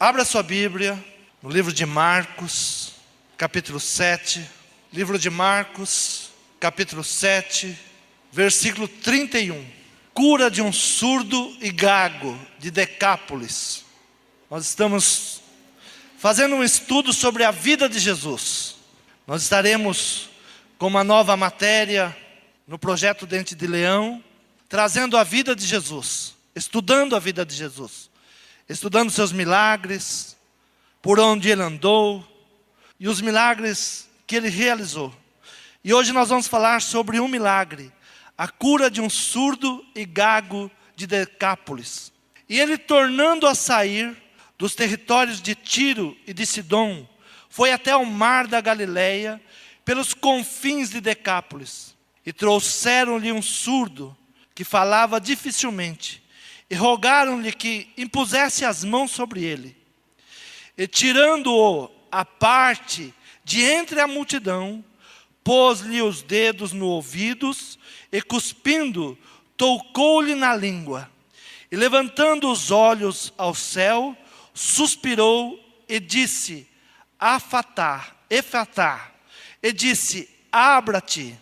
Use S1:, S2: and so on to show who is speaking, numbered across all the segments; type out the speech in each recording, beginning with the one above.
S1: Abra sua Bíblia no livro de Marcos, capítulo 7. Livro de Marcos, capítulo 7, versículo 31. Cura de um surdo e gago de Decápolis. Nós estamos fazendo um estudo sobre a vida de Jesus. Nós estaremos com uma nova matéria no projeto Dente de Leão, trazendo a vida de Jesus, estudando a vida de Jesus, estudando seus milagres, por onde ele andou e os milagres que ele realizou. E hoje nós vamos falar sobre um milagre, a cura de um surdo e gago de Decápolis. E ele, tornando a sair dos territórios de Tiro e de Sidom, foi até o mar da Galileia, pelos confins de Decápolis, e trouxeram-lhe um surdo que falava dificilmente, e rogaram-lhe que impusesse as mãos sobre ele. E tirando-o à parte de entre a multidão, pôs-lhe os dedos nos ouvidos e, cuspindo, tocou-lhe na língua. E levantando os olhos ao céu, suspirou e disse: Efatá, e disse: abra-te.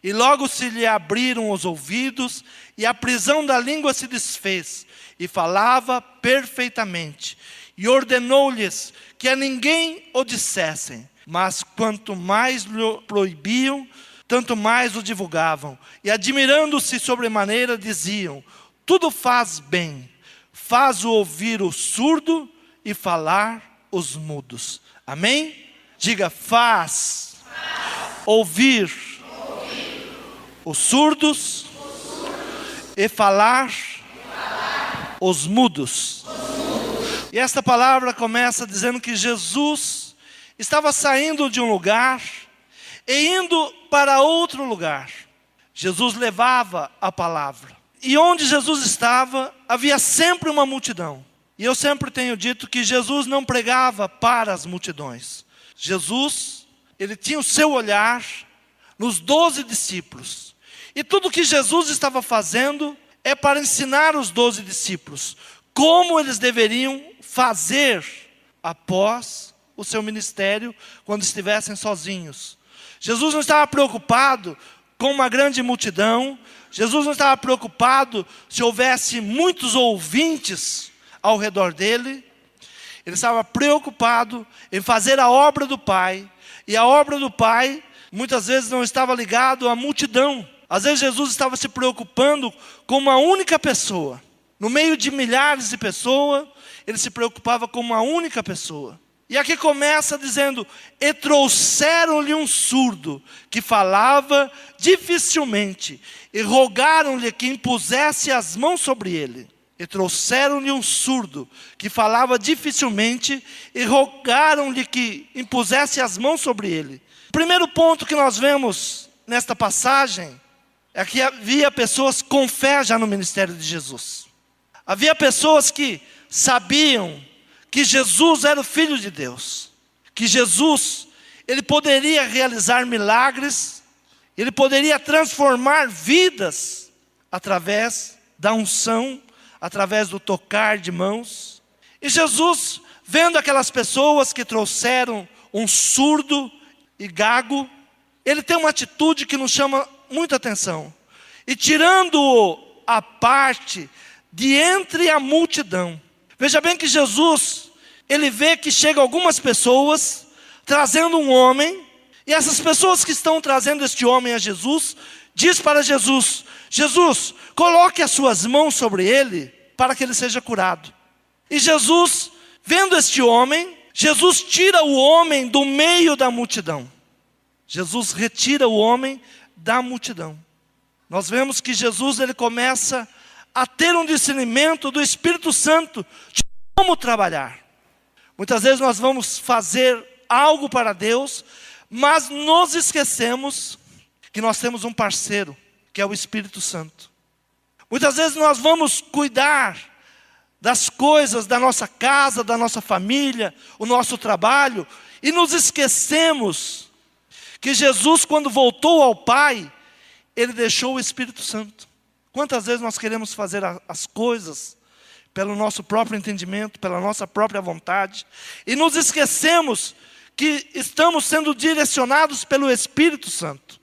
S1: E logo se lhe abriram os ouvidos, e a prisão da língua se desfez, e falava perfeitamente. E ordenou-lhes que a ninguém o dissessem, mas quanto mais lhe proibiam, tanto mais o divulgavam. E admirando-se sobremaneira, diziam: tudo faz bem, faz o ouvir o surdo e falar os mudos. Amém? Diga: faz ouvir os surdos e falar os mudos. E esta palavra começa dizendo que Jesus estava saindo de um lugar e indo para outro lugar. Jesus levava a palavra. E onde Jesus estava, havia sempre uma multidão. E eu sempre tenho dito que Jesus não pregava para as multidões. Jesus, ele tinha o seu olhar nos 12 discípulos. E tudo que Jesus estava fazendo é para ensinar os 12 discípulos como eles deveriam fazer após o seu ministério, quando estivessem sozinhos. Jesus não estava preocupado com uma grande multidão. Jesus não estava preocupado se houvesse muitos ouvintes ao redor dele. Ele estava preocupado em fazer a obra do Pai. E a obra do Pai muitas vezes não estava ligado à multidão. Às vezes Jesus estava se preocupando com uma única pessoa. No meio de milhares de pessoas, ele se preocupava com uma única pessoa. E aqui começa dizendo: e trouxeram-lhe um surdo que falava dificilmente, e rogaram-lhe que impusesse as mãos sobre ele. E trouxeram-lhe um surdo que falava dificilmente, e rogaram-lhe que impusesse as mãos sobre ele. O primeiro ponto que nós vemos nesta passagem é que havia pessoas com fé já no ministério de Jesus. Havia pessoas que sabiam que Jesus era o Filho de Deus. Que Jesus, ele poderia realizar milagres, ele poderia transformar vidas através da unção, através do tocar de mãos. E Jesus, vendo aquelas pessoas que trouxeram um surdo e gago, ele tem uma atitude que nos chama muita atenção. E tirando-o à parte de entre a multidão. Veja bem que Jesus, ele vê que chegam algumas pessoas trazendo um homem, e essas pessoas que estão trazendo este homem a Jesus, diz para Jesus: Jesus, coloque as suas mãos sobre ele, para que ele seja curado. E Jesus, vendo este homem, Jesus tira o homem do meio da multidão. Jesus retira o homem da multidão. Nós vemos que Jesus, ele começa a ter um discernimento do Espírito Santo de como trabalhar. Muitas vezes nós vamos fazer algo para Deus, mas nos esquecemos que nós temos um parceiro, que é o Espírito Santo. Muitas vezes nós vamos cuidar das coisas da nossa casa, da nossa família, o nosso trabalho, e nos esquecemos que Jesus, quando voltou ao Pai, ele deixou o Espírito Santo. Quantas vezes nós queremos fazer as coisas pelo nosso próprio entendimento, pela nossa própria vontade, e nos esquecemos que estamos sendo direcionados pelo Espírito Santo.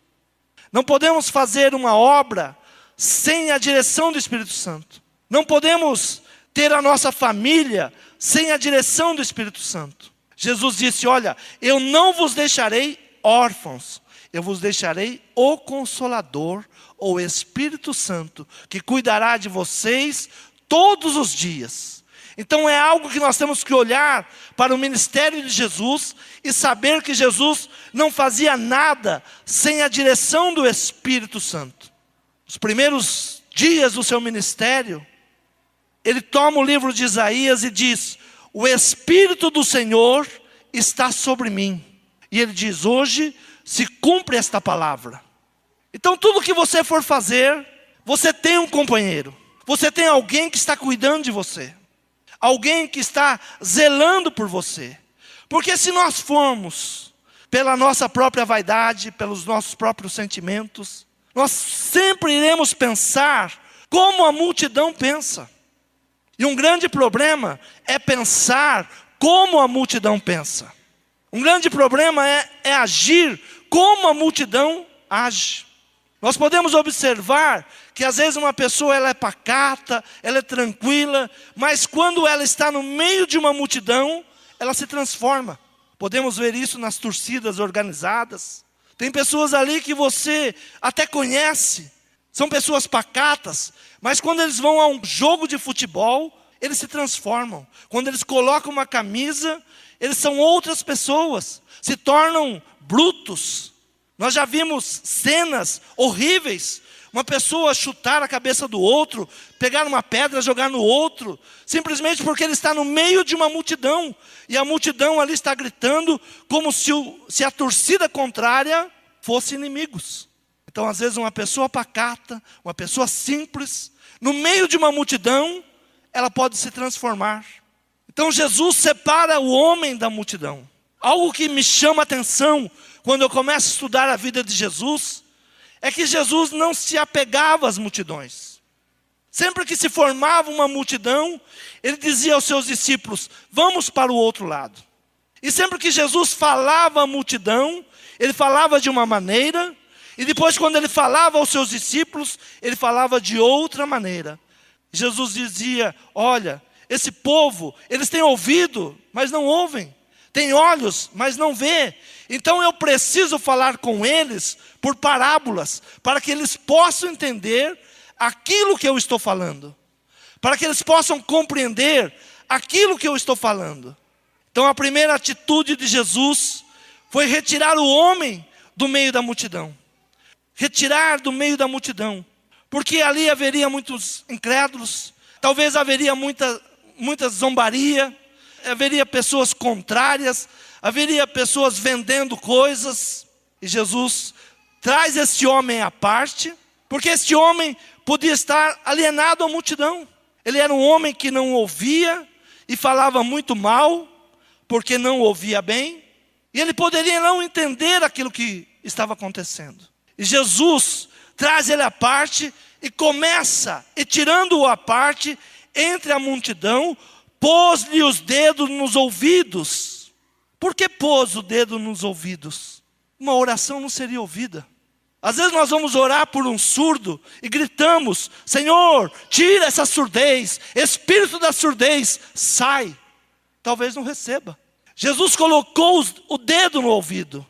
S1: Não podemos fazer uma obra sem a direção do Espírito Santo. Não podemos ter a nossa família sem a direção do Espírito Santo. Jesus disse: olha, eu não vos deixarei órfãos, eu vos deixarei o Consolador, o Espírito Santo, que cuidará de vocês todos os dias. Então é algo que nós temos que olhar para o ministério de Jesus e saber que Jesus não fazia nada sem a direção do Espírito Santo. Os primeiros dias do seu ministério, ele toma o livro de Isaías e diz: o Espírito do Senhor está sobre mim. E ele diz: hoje se cumpre esta palavra. Então tudo que você for fazer, você tem um companheiro. Você tem alguém que está cuidando de você. Alguém que está zelando por você. Porque se nós formos pela nossa própria vaidade, pelos nossos próprios sentimentos, nós sempre iremos pensar como a multidão pensa. E um grande problema é pensar como a multidão pensa. Um grande problema é agir como a multidão age. Nós podemos observar que às vezes uma pessoa ela é pacata, ela é tranquila, mas quando ela está no meio de uma multidão, ela se transforma. Podemos ver isso nas torcidas organizadas. Tem pessoas ali que você até conhece, são pessoas pacatas, mas quando eles vão a um jogo de futebol, eles se transformam. Quando eles colocam uma camisa, eles são outras pessoas, se tornam brutos. Nós já vimos cenas horríveis, uma pessoa chutar a cabeça do outro, pegar uma pedra, jogar no outro, simplesmente porque ele está no meio de uma multidão, e a multidão ali está gritando, como se a torcida contrária fosse inimigos. Então às vezes uma pessoa pacata, uma pessoa simples, no meio de uma multidão, ela pode se transformar. Então Jesus separa o homem da multidão. Algo que me chama a atenção quando eu começo a estudar a vida de Jesus, é que Jesus não se apegava às multidões. Sempre que se formava uma multidão, ele dizia aos seus discípulos: vamos para o outro lado. E sempre que Jesus falava à multidão, ele falava de uma maneira, e depois quando ele falava aos seus discípulos, ele falava de outra maneira. Jesus dizia: olha, esse povo, eles têm ouvido, mas não ouvem. Tem olhos, mas não vê. Então eu preciso falar com eles por parábolas, para que eles possam entender aquilo que eu estou falando. Para que eles possam compreender aquilo que eu estou falando. Então a primeira atitude de Jesus foi retirar o homem do meio da multidão. Retirar do meio da multidão. Porque ali haveria muitos incrédulos, talvez haveria muita zombaria, haveria pessoas contrárias, haveria pessoas vendendo coisas. E Jesus traz esse homem à parte, porque esse homem podia estar alienado à multidão. Ele era um homem que não ouvia e falava muito mal, porque não ouvia bem. E ele poderia não entender aquilo que estava acontecendo. E Jesus traz ele à parte e começa, e tirando-o à parte, entre a multidão, pôs-lhe os dedos nos ouvidos. Por que pôs o dedo nos ouvidos? Uma oração não seria ouvida. Às vezes nós vamos orar por um surdo e gritamos: Senhor, tira essa surdez, espírito da surdez, sai. Talvez não receba. Jesus colocou o dedo no ouvido,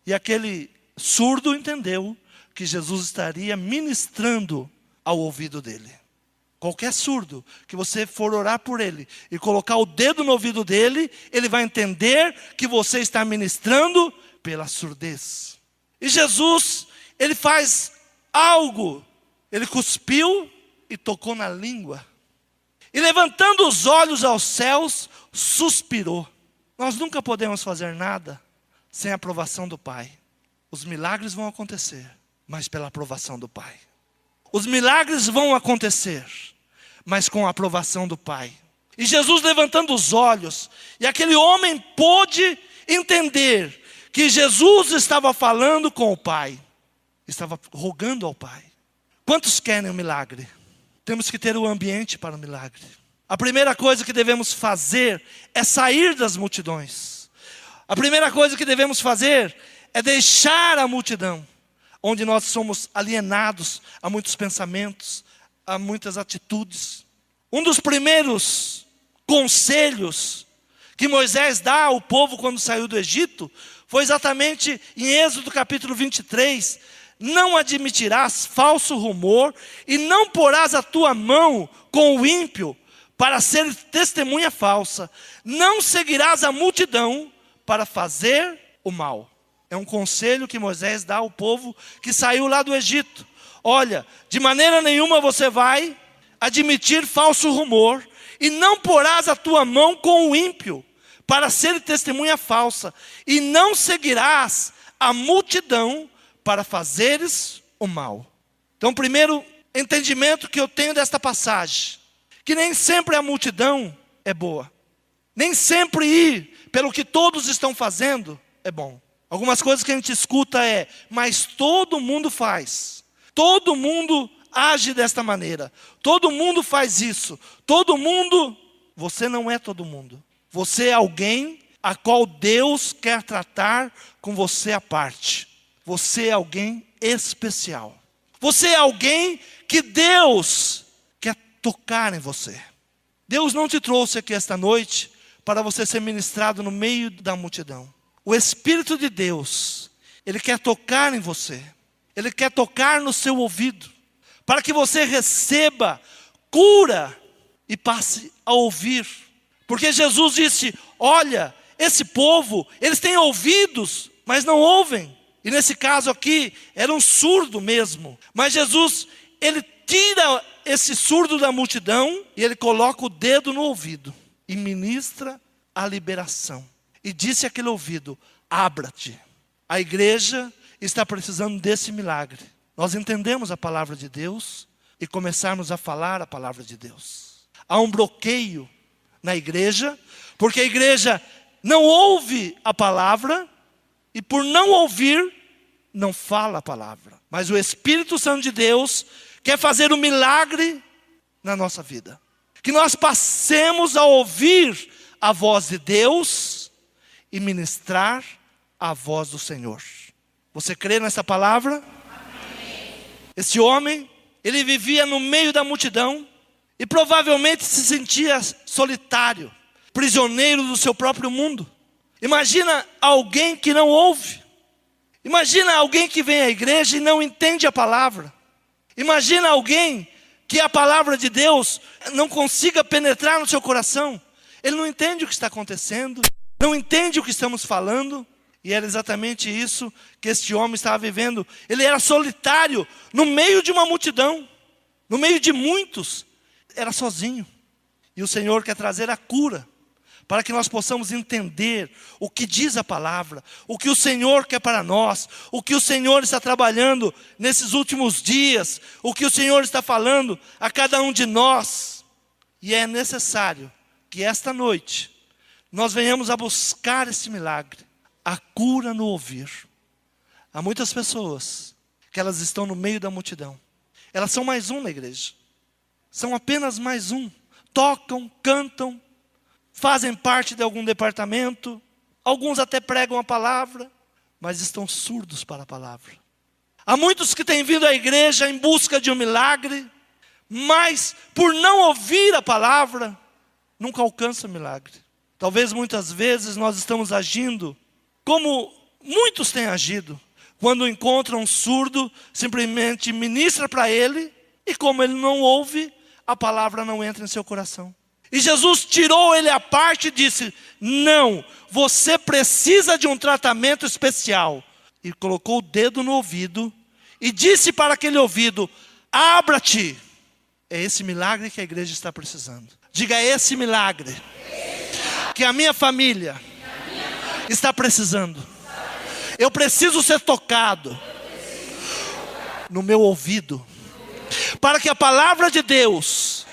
S1: e aquele surdo entendeu que Jesus estaria ministrando ao ouvido dele. Qualquer surdo que você for orar por ele e colocar o dedo no ouvido dele, ele vai entender que você está ministrando pela surdez. E Jesus, ele faz algo. Ele cuspiu e tocou na língua. E levantando os olhos aos céus, suspirou. Nós nunca podemos fazer nada sem a aprovação do Pai. Os milagres vão acontecer, mas pela aprovação do Pai. Os milagres vão acontecer, mas com a aprovação do Pai. E Jesus levantando os olhos, e aquele homem pôde entender que Jesus estava falando com o Pai. Estava rogando ao Pai. Quantos querem um milagre? Temos que ter o ambiente para o milagre. A primeira coisa que devemos fazer é sair das multidões. A primeira coisa que devemos fazer é deixar a multidão, onde nós somos alienados a muitos pensamentos, a muitas atitudes. Um dos primeiros conselhos que Moisés dá ao povo quando saiu do Egito foi exatamente em Êxodo capítulo 23. Não admitirás falso rumor e não porás a tua mão com o ímpio para ser testemunha falsa. Não seguirás a multidão para fazer o mal. É um conselho que Moisés dá ao povo que saiu lá do Egito. Olha, de maneira nenhuma você vai admitir falso rumor e não porás a tua mão com o ímpio para ser testemunha falsa, e não seguirás a multidão para fazeres o mal. Então, o primeiro entendimento que eu tenho desta passagem, que nem sempre a multidão é boa. Nem sempre ir pelo que todos estão fazendo é bom. Algumas coisas que a gente escuta é, mas todo mundo faz. Todo mundo age desta maneira. Todo mundo faz isso. Todo mundo... Você não é todo mundo. Você é alguém a qual Deus quer tratar com você à parte. Você é alguém especial. Você é alguém que Deus quer tocar em você. Deus não te trouxe aqui esta noite para você ser ministrado no meio da multidão. O Espírito de Deus, Ele quer tocar em você. Ele quer tocar no seu ouvido, para que você receba cura e passe a ouvir. Porque Jesus disse, olha, esse povo, eles têm ouvidos, mas não ouvem. E nesse caso aqui, era um surdo mesmo. Mas Jesus, Ele tira esse surdo da multidão e Ele coloca o dedo no ouvido e ministra a liberação. E disse àquele ouvido, abra-te. A igreja está precisando desse milagre. Nós entendemos a palavra de Deus e começarmos a falar a palavra de Deus. Há um bloqueio na igreja, porque a igreja não ouve a palavra, e por não ouvir, não fala a palavra. Mas o Espírito Santo de Deus quer fazer um milagre na nossa vida. Que nós passemos a ouvir a voz de Deus e ministrar a voz do Senhor. Você crê nessa palavra? Amém. Esse homem, ele vivia no meio da multidão, e provavelmente se sentia solitário, prisioneiro do seu próprio mundo. Imagina alguém que não ouve. Imagina alguém que vem à igreja e não entende a palavra. Imagina alguém que a palavra de Deus não consiga penetrar no seu coração. Ele não entende o que está acontecendo, não entende o que estamos falando. E era exatamente isso que este homem estava vivendo. Ele era solitário, no meio de uma multidão, no meio de muitos. Era sozinho. E o Senhor quer trazer a cura, para que nós possamos entender o que diz a palavra, o que o Senhor quer para nós, o que o Senhor está trabalhando nesses últimos dias, o que o Senhor está falando a cada um de nós. E é necessário que esta noite nós venhamos a buscar esse milagre, a cura no ouvir. Há muitas pessoas que elas estão no meio da multidão. Elas são mais um na igreja. São apenas mais um. Tocam, cantam, fazem parte de algum departamento. Alguns até pregam a palavra, mas estão surdos para a palavra. Há muitos que têm vindo à igreja em busca de um milagre, mas por não ouvir a palavra, nunca alcança o milagre. Talvez muitas vezes nós estamos agindo como muitos têm agido. Quando encontram um surdo, simplesmente ministra para ele, e como ele não ouve, a palavra não entra em seu coração. E Jesus tirou ele à parte e disse, não, você precisa de um tratamento especial. E colocou o dedo no ouvido e disse para aquele ouvido, abra-te. É esse milagre que a igreja está precisando. Diga, é esse milagre que a minha família está precisando. Eu preciso ser tocado no meu ouvido, para que a palavra de Deus,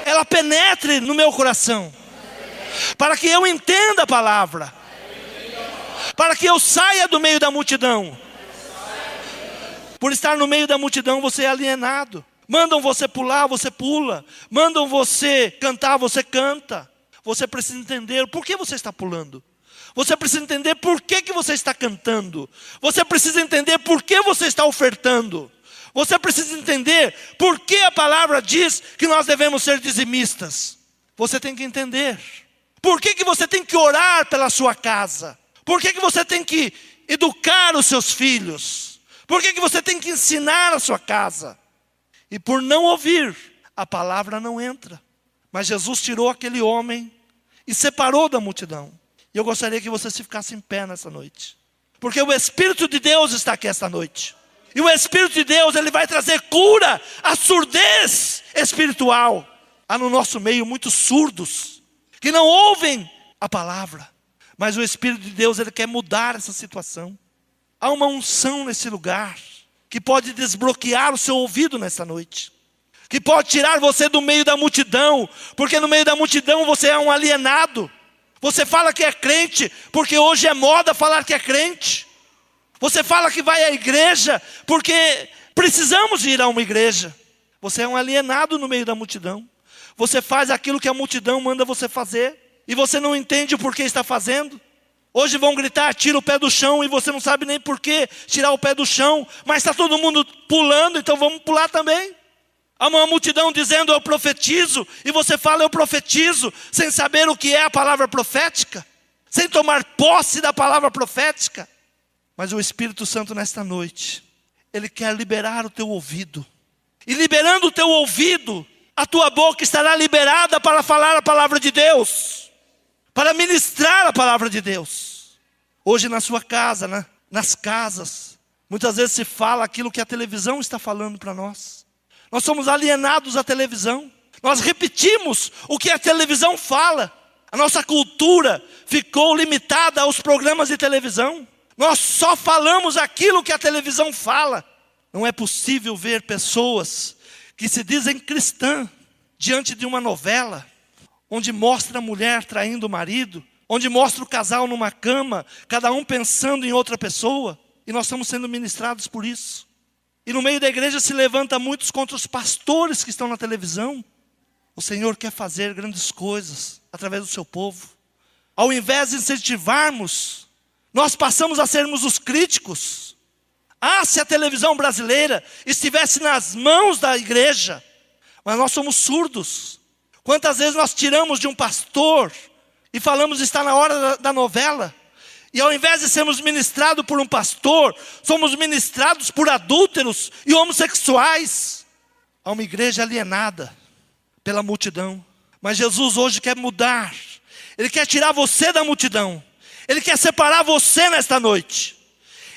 S1: ela penetre no meu coração, para que eu entenda a palavra, para que eu saia do meio da multidão. Por estar no meio da multidão, você é alienado. Mandam você pular, você pula. Mandam você cantar, você canta. Você precisa entender por que você está pulando. Você precisa entender por que você está cantando. Você precisa entender por que você está ofertando. Você precisa entender por que a palavra diz que nós devemos ser dizimistas. Você tem que entender. Por que você tem que orar pela sua casa? Por que você tem que educar os seus filhos? Por que você tem que ensinar a sua casa? E por não ouvir, a palavra não entra. Mas Jesus tirou aquele homem e separou da multidão. E eu gostaria que você se ficasse em pé nessa noite. Porque o Espírito de Deus está aqui esta noite. E o Espírito de Deus, ele vai trazer cura à surdez espiritual. Há no nosso meio muitos surdos, que não ouvem a palavra. Mas o Espírito de Deus, ele quer mudar essa situação. Há uma unção nesse lugar, que pode desbloquear o seu ouvido nessa noite. Que pode tirar você do meio da multidão, porque no meio da multidão você é um alienado. Você fala que é crente, porque hoje é moda falar que é crente. Você fala que vai à igreja, porque precisamos ir a uma igreja. Você é um alienado no meio da multidão. Você faz aquilo que a multidão manda você fazer, e você não entende o porquê está fazendo. Hoje vão gritar, tira o pé do chão, e você não sabe nem por que tirar o pé do chão, mas está todo mundo pulando, então vamos pular também. Há uma multidão dizendo, eu profetizo, e você fala, eu profetizo, sem saber o que é a palavra profética, sem tomar posse da palavra profética. Mas o Espírito Santo nesta noite, ele quer liberar o teu ouvido. E liberando o teu ouvido, a tua boca estará liberada para falar a palavra de Deus, para ministrar a palavra de Deus. Hoje na sua casa, nas casas, muitas vezes se fala aquilo que a televisão está falando para nós. Nós somos alienados à televisão. Nós repetimos o que a televisão fala. A nossa cultura ficou limitada aos programas de televisão. Nós só falamos aquilo que a televisão fala. Não é possível ver pessoas que se dizem cristãs diante de uma novela, onde mostra a mulher traindo o marido, onde mostra o casal numa cama, cada um pensando em outra pessoa, e nós estamos sendo ministrados por isso. E no meio da igreja se levanta muitos contra os pastores que estão na televisão. O Senhor quer fazer grandes coisas através do seu povo. Ao invés de incentivarmos, nós passamos a sermos os críticos. Se a televisão brasileira estivesse nas mãos da igreja, mas nós somos surdos. Quantas vezes nós tiramos de um pastor e falamos está na hora da novela, e ao invés de sermos ministrados por um pastor, somos ministrados por adúlteros e homossexuais. Há uma igreja alienada pela multidão. Mas Jesus hoje quer mudar. Ele quer tirar você da multidão. Ele quer separar você nesta noite.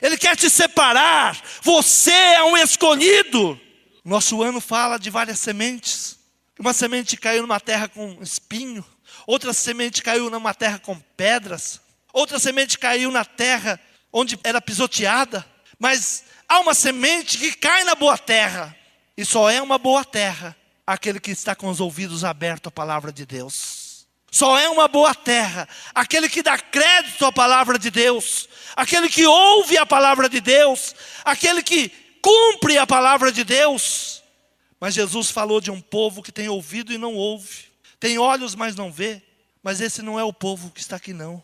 S1: Ele quer te separar. Você é um escolhido. Nosso ano fala de várias sementes. Uma semente caiu numa terra com espinho. Outra semente caiu numa terra com pedras. Outra semente caiu na terra onde era pisoteada. Mas há uma semente que cai na boa terra. E só é uma boa terra aquele que está com os ouvidos abertos à palavra de Deus. Só é uma boa terra aquele que dá crédito à palavra de Deus. Aquele que ouve a palavra de Deus. Aquele que cumpre a palavra de Deus. Mas Jesus falou de um povo que tem ouvido e não ouve. Tem olhos, mas não vê. Mas esse não é o povo que está aqui não.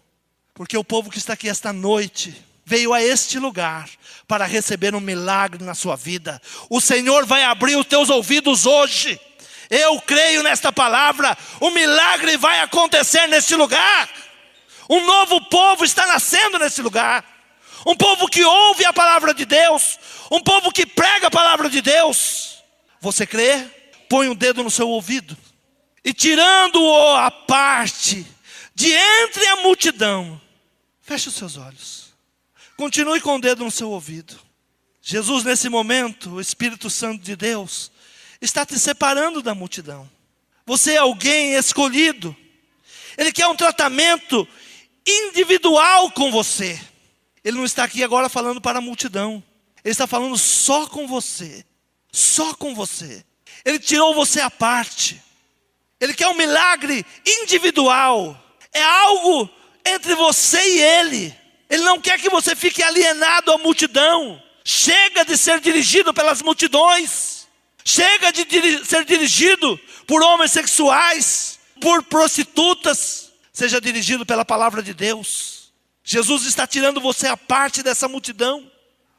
S1: Porque o povo que está aqui esta noite veio a este lugar para receber um milagre na sua vida. O Senhor vai abrir os teus ouvidos hoje. Eu creio nesta palavra. O milagre vai acontecer neste lugar. Um novo povo está nascendo nesse lugar. Um povo que ouve a palavra de Deus. Um povo que prega a palavra de Deus. Você crê? Põe um dedo no seu ouvido. E tirando-o à parte, de entre a multidão, feche os seus olhos. Continue com o dedo no seu ouvido. Jesus, nesse momento, o Espírito Santo de Deus, está te separando da multidão. Você é alguém escolhido. Ele quer um tratamento individual com você. Ele não está aqui agora falando para a multidão. Ele está falando só com você. Só com você. Ele tirou você à parte. Ele quer um milagre individual. É algo entre você e Ele. Ele não quer que você fique alienado à multidão. Chega de ser dirigido pelas multidões. Chega de ser dirigido por homens sexuais, por prostitutas. Seja dirigido pela palavra de Deus. Jesus está tirando você à parte dessa multidão.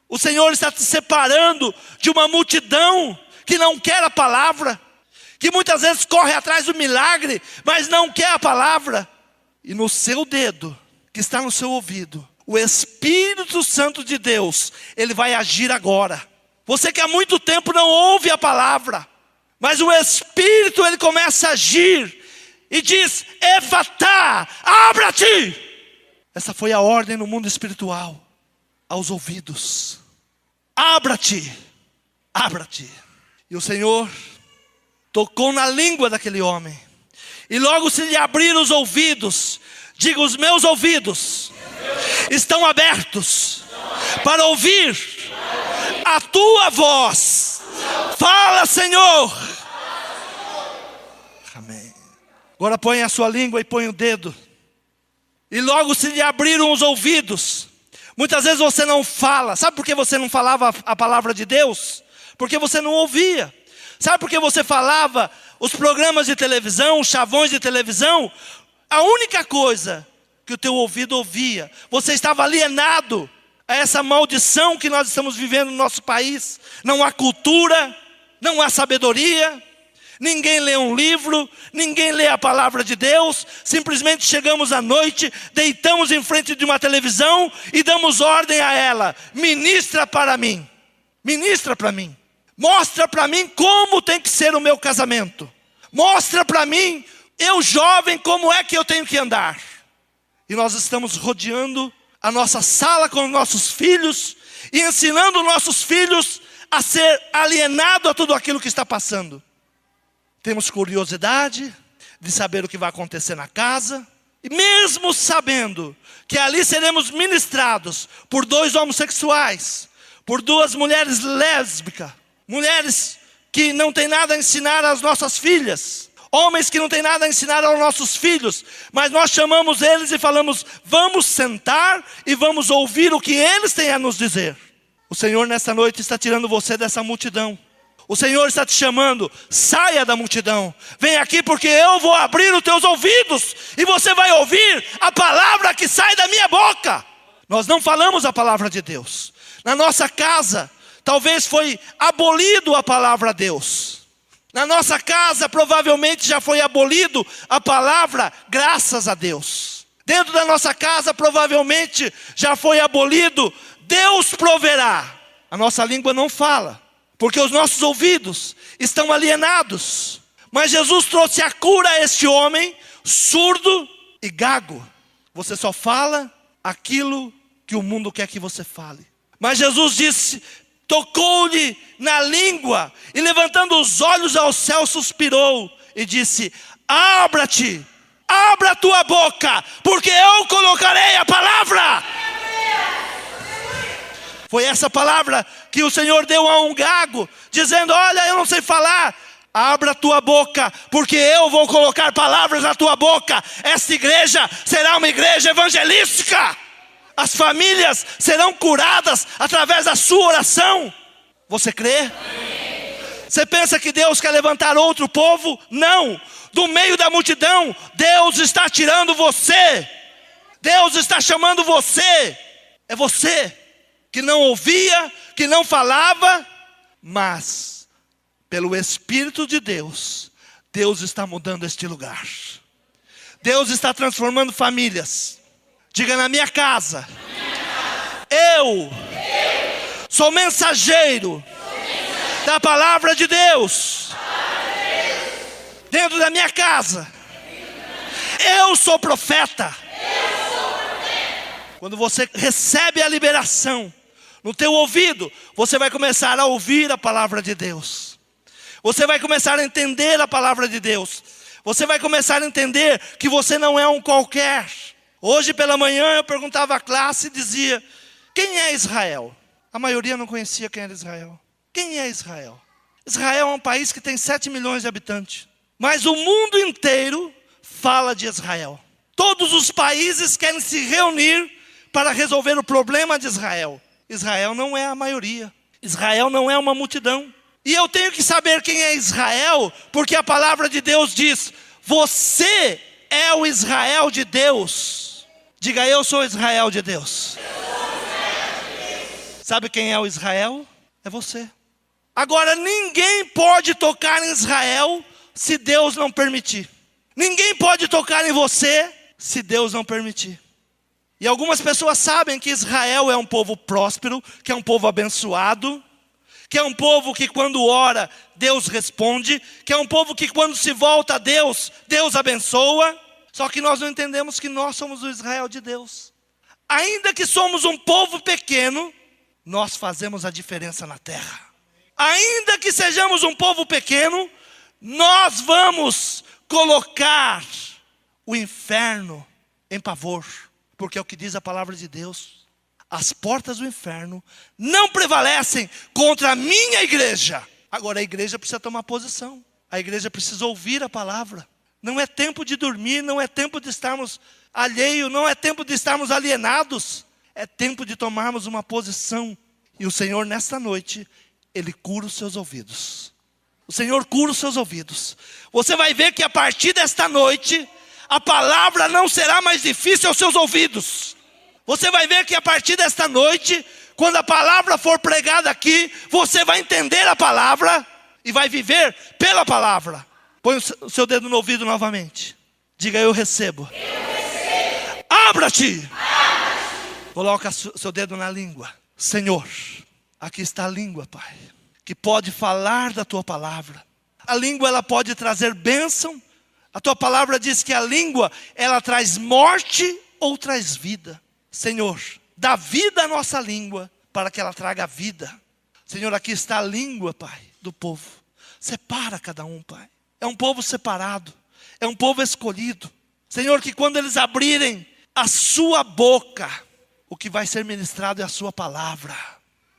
S1: O Senhor está te separando de uma multidão que não quer a palavra, que muitas vezes corre atrás do milagre, mas não quer a palavra. E no seu dedo, que está no seu ouvido, o Espírito Santo de Deus, ele vai agir agora. Você que há muito tempo não ouve a palavra, mas o Espírito, ele começa a agir e diz: Efatá, abra-te. Essa foi a ordem no mundo espiritual, aos ouvidos. Abra-te, abra-te. E o Senhor tocou na língua daquele homem, e logo se lhe abriram os ouvidos. Diga: os meus ouvidos estão abertos para ouvir a tua voz. Fala, Senhor. Amém. Agora põe a sua língua e põe o dedo. E logo se lhe abriram os ouvidos. Muitas vezes você não fala. Sabe por que você não falava a palavra de Deus? Porque você não ouvia. Sabe por que você falava os programas de televisão, os chavões de televisão? A única coisa que o teu ouvido ouvia, você estava alienado a essa maldição que nós estamos vivendo no nosso país. Não há cultura, não há sabedoria, ninguém lê um livro, ninguém lê a palavra de Deus. Simplesmente chegamos à noite, deitamos em frente de uma televisão e damos ordem a ela: ministra para mim, ministra para mim, mostra para mim como tem que ser o meu casamento, mostra para mim, eu jovem, como é que eu tenho que andar. E nós estamos rodeando a nossa sala com os nossos filhos e ensinando nossos filhos a ser alienado a tudo aquilo que está passando. Temos curiosidade de saber o que vai acontecer na casa, e mesmo sabendo que ali seremos ministrados por 2 homossexuais, por 2 mulheres lésbicas, mulheres que não têm nada a ensinar às nossas filhas, homens que não têm nada a ensinar aos nossos filhos, mas nós chamamos eles e falamos: vamos sentar e vamos ouvir o que eles têm a nos dizer. O Senhor nesta noite está tirando você dessa multidão. O Senhor está te chamando: saia da multidão, vem aqui, porque eu vou abrir os teus ouvidos e você vai ouvir a palavra que sai da minha boca. Nós não falamos a palavra de Deus. Na nossa casa, talvez foi abolido a palavra de Deus. Na nossa casa, provavelmente já foi abolido a palavra graças a Deus. Dentro da nossa casa, provavelmente já foi abolido Deus proverá. A nossa língua não fala, porque os nossos ouvidos estão alienados. Mas Jesus trouxe a cura a este homem surdo e gago. Você só fala aquilo que o mundo quer que você fale. Mas Jesus disse, tocou-lhe na língua e levantando os olhos ao céu suspirou e disse: abra-te, abra a tua boca, porque eu colocarei a palavra. Foi essa palavra que o Senhor deu a um gago, dizendo: olha, eu não sei falar, abra a tua boca, porque eu vou colocar palavras na tua boca. Esta igreja será uma igreja evangelística. As famílias serão curadas através da sua oração. Você crê? Você pensa que Deus quer levantar outro povo? Não. Do meio da multidão, Deus está tirando você. Deus está chamando você. É você que não ouvia, que não falava, mas pelo Espírito de Deus, Deus está mudando este lugar. Deus está transformando famílias. Diga: na minha casa, eu sou mensageiro da palavra de Deus. Dentro da minha casa, eu sou profeta. Quando você recebe a liberação no teu ouvido, você vai começar a ouvir a palavra de Deus. Você vai começar a entender a palavra de Deus. Você vai começar a entender que você não é um qualquer. Hoje pela manhã eu perguntava à classe e dizia: quem é Israel? A maioria não conhecia quem era Israel. Quem é Israel? Israel é um país que tem 7 milhões de habitantes. Mas o mundo inteiro fala de Israel. Todos os países querem se reunir para resolver o problema de Israel. Israel não é a maioria. Israel não é uma multidão. E eu tenho que saber quem é Israel, porque a palavra de Deus diz: você é o Israel de Deus. Diga: eu sou o Israel de Deus. Sabe quem é o Israel? É você. Agora, ninguém pode tocar em Israel se Deus não permitir. Ninguém pode tocar em você se Deus não permitir. E algumas pessoas sabem que Israel é um povo próspero, que é um povo abençoado, que é um povo que quando ora, Deus responde, que é um povo que quando se volta a Deus, Deus abençoa. Só que nós não entendemos que nós somos o Israel de Deus. Ainda que somos um povo pequeno, nós fazemos a diferença na terra. Ainda que sejamos um povo pequeno, nós vamos colocar o inferno em pavor. Porque é o que diz a palavra de Deus: as portas do inferno não prevalecem contra a minha igreja. Agora a igreja precisa tomar posição. A igreja precisa ouvir a palavra. Não é tempo de dormir, não é tempo de estarmos alheios, não é tempo de estarmos alienados. É tempo de tomarmos uma posição. E o Senhor nesta noite, Ele cura os seus ouvidos. O Senhor cura os seus ouvidos. Você vai ver que a partir desta noite, a palavra não será mais difícil aos seus ouvidos. Você vai ver que a partir desta noite, quando a palavra for pregada aqui, você vai entender a palavra e vai viver pela palavra. Põe o seu dedo no ouvido novamente. Diga: eu recebo. Abra-te. Coloca o seu dedo na língua. Senhor, aqui está a língua, Pai, que pode falar da tua palavra. A língua, ela pode trazer bênção. A tua palavra diz que a língua, ela traz morte ou traz vida. Senhor, dá vida à nossa língua, para que ela traga vida. Senhor, aqui está a língua, Pai, do povo. Separa cada um, Pai. É um povo separado, é um povo escolhido. Senhor, que quando eles abrirem a sua boca, o que vai ser ministrado é a sua palavra.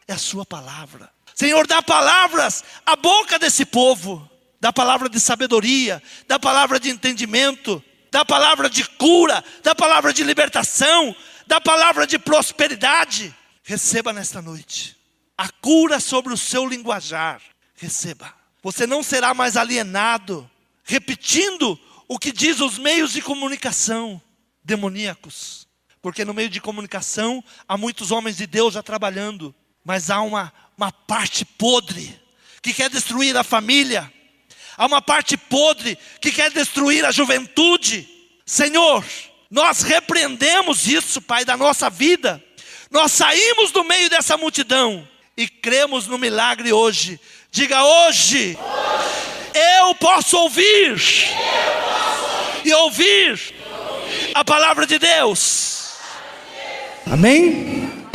S1: É a sua palavra. Senhor, dá palavras à boca desse povo. Dá palavra de sabedoria, dá palavra de entendimento, dá palavra de cura, dá palavra de libertação, dá palavra de prosperidade. Receba nesta noite a cura sobre o seu linguajar. Receba. Você não será mais alienado, repetindo o que diz os meios de comunicação demoníacos. Porque no meio de comunicação há muitos homens de Deus já trabalhando, mas há uma parte podre que quer destruir a família. Há uma parte podre que quer destruir a juventude. Senhor, nós repreendemos isso, Pai, da nossa vida. Nós saímos do meio dessa multidão e cremos no milagre hoje. Diga: hoje eu posso ouvir e ouvir a palavra de Deus. Amém?